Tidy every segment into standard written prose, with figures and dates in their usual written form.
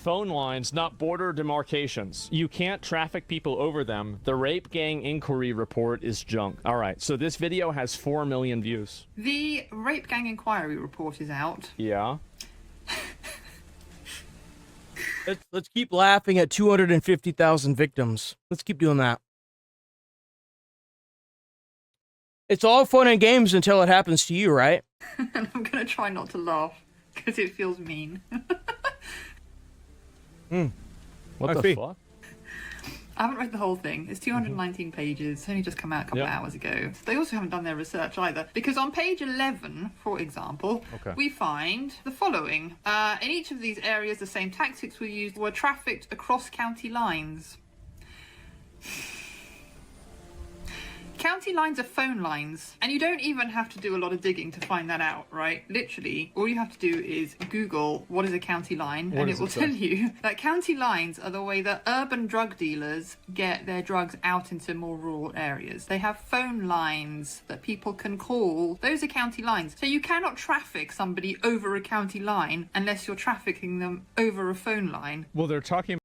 phone lines, not border demarcations. You can't traffic people over them. The rape gang inquiry report is junk. All right, so this video has 4 million views. The rape gang inquiry report is out. Yeah. Let's keep laughing at 250,000 victims. Let's keep doing that. It's all fun and games until it happens to you, right? And I'm gonna try not to laugh because it feels mean. What the fuck? I haven't read the whole thing. It's 219 pages. It's only just come out a couple of hours ago. They also haven't done their research either. Because on page 11, for example, we find the following. In each of these areas, the same tactics were trafficked across county lines. County lines are phone lines, and you don't even have to do a lot of digging to find that out, right? Literally, all you have to do is Google what is a county line, and it will tell you that county lines are the way that urban drug dealers get their drugs out into more rural areas. They have phone lines that people can call. Those are county lines. So you cannot traffic somebody over a county line unless you're trafficking them over a phone line. Well, they're talking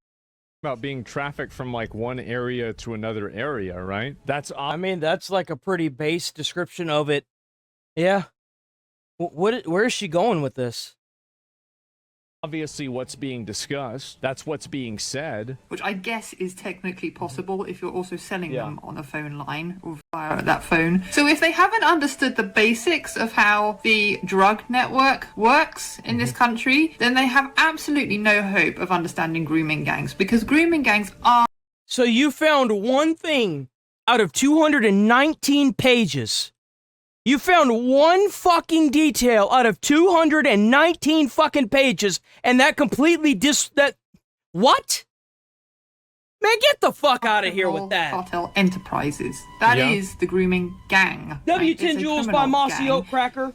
about being trafficked from like one area to another area, right? I mean, that's like a pretty base description of it. Yeah. Where is she going with this? Obviously what's being discussed. That's what's being said. Which I guess is technically possible if you're also selling them on a phone line or via that phone. So if they haven't understood the basics of how the drug network works in this country, then they have absolutely no hope of understanding grooming gangs, because grooming gangs are... So you found one thing out of 219 pages. You found one fucking detail out of 219 fucking pages, and that completely what? Man, get the fuck out of here with that. Cartel enterprises. That is the grooming gang. W10 Jules by Mossy Oak Cracker.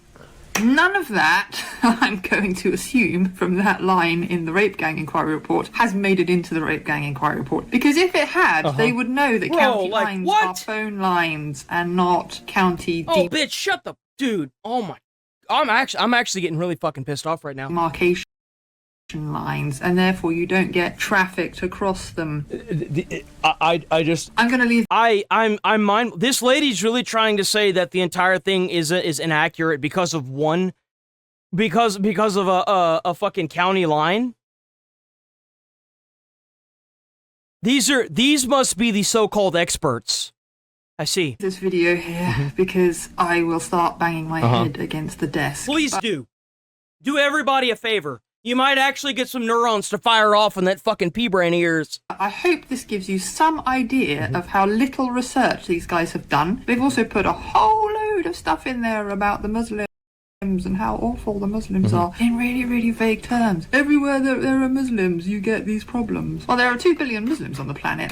None of that, I'm going to assume from that line in the rape gang inquiry report, has made it into the rape gang inquiry report. Because if it had, they would know that county lines are phone lines and not county... Oh, bitch, shut the... Dude, oh my... I'm actually getting really fucking pissed off right now. Demarcation lines, and therefore you don't get trafficked across them. I'm gonna leave. I'm mind. This lady's really trying to say that the entire thing is inaccurate because of a fucking county line. These must be the so-called experts. I see. This video here because I will start banging my head against the desk. Please do. Do everybody a favor. You might actually get some neurons to fire off in that fucking pea-brain ears. I hope this gives you some idea of how little research these guys have done. They've also put a whole load of stuff in there about the Muslims and how awful the Muslims are in really, really vague terms. Everywhere there are Muslims, you get these problems. Well, there are 2 billion Muslims on the planet.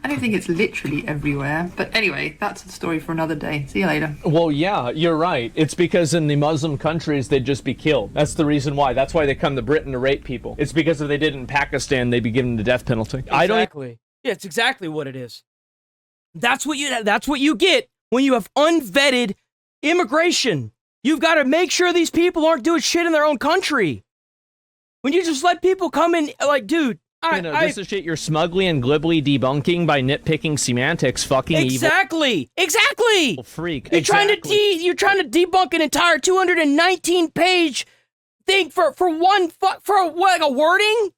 I don't think it's literally everywhere. But anyway, that's a story for another day. See you later. Well, yeah, you're right. It's because in the Muslim countries, they'd just be killed. That's the reason why. That's why they come to Britain to rape people. It's because if they did it in Pakistan, they'd be given the death penalty. Exactly. Yeah, it's exactly what it is. That's what you get when you have unvetted immigration. You've got to make sure these people aren't doing shit in their own country. When you just let people come in, like, dude, this is shit you're smugly and glibly debunking by nitpicking semantics. Fucking exactly. Freak. You're trying to debunk an entire 219-page thing for a wording.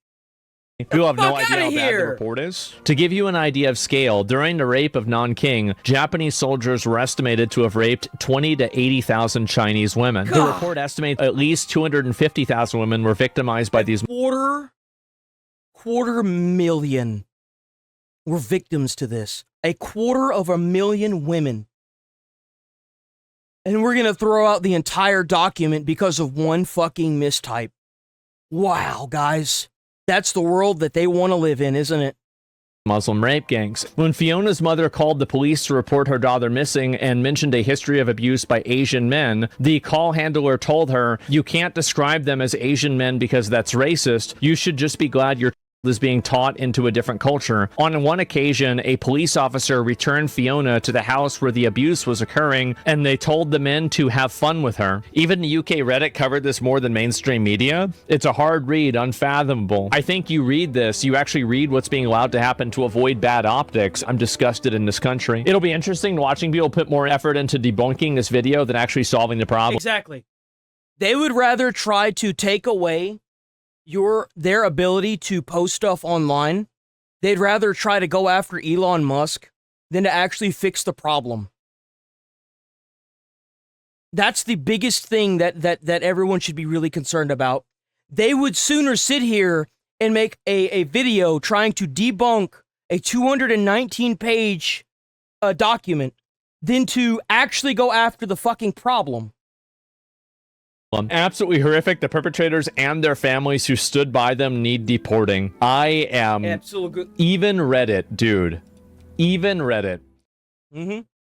You have no idea how bad the report is. To give you an idea of scale, during the rape of Nanking, Japanese soldiers were estimated to have raped 20 to 80,000 Chinese women. The report estimates at least 250,000 women were victimized by these. Quarter million were victims to this. 250,000 women. And we're gonna throw out the entire document because of one fucking mistype. Wow, guys. That's the world that they want to live in, isn't it? Muslim rape gangs. When Fiona's mother called the police to report her daughter missing and mentioned a history of abuse by Asian men, the call handler told her, "You can't describe them as Asian men because that's racist. You should just be glad your is being taught into a different culture. On one occasion, a police officer returned Fiona to the house where the abuse was occurring, and they told the men to have fun with her. Even the UK Reddit covered this more than mainstream media. It's a hard read, unfathomable. I think you read this, you actually read what's being allowed to happen to avoid bad optics. I'm disgusted in this country. It'll be interesting watching people put more effort into debunking this video than actually solving the problem. Exactly. They would rather try to take away their ability to post stuff online. They'd rather try to go after Elon Musk than to actually fix the problem. That's the biggest thing that everyone should be really concerned about. They would sooner sit here and make a video trying to debunk a 219-page document than to actually go after the fucking problem. Absolutely horrific. The perpetrators and their families who stood by them need deporting. I am... Absolutely. Even Reddit, dude. Even Reddit. Mm-hmm.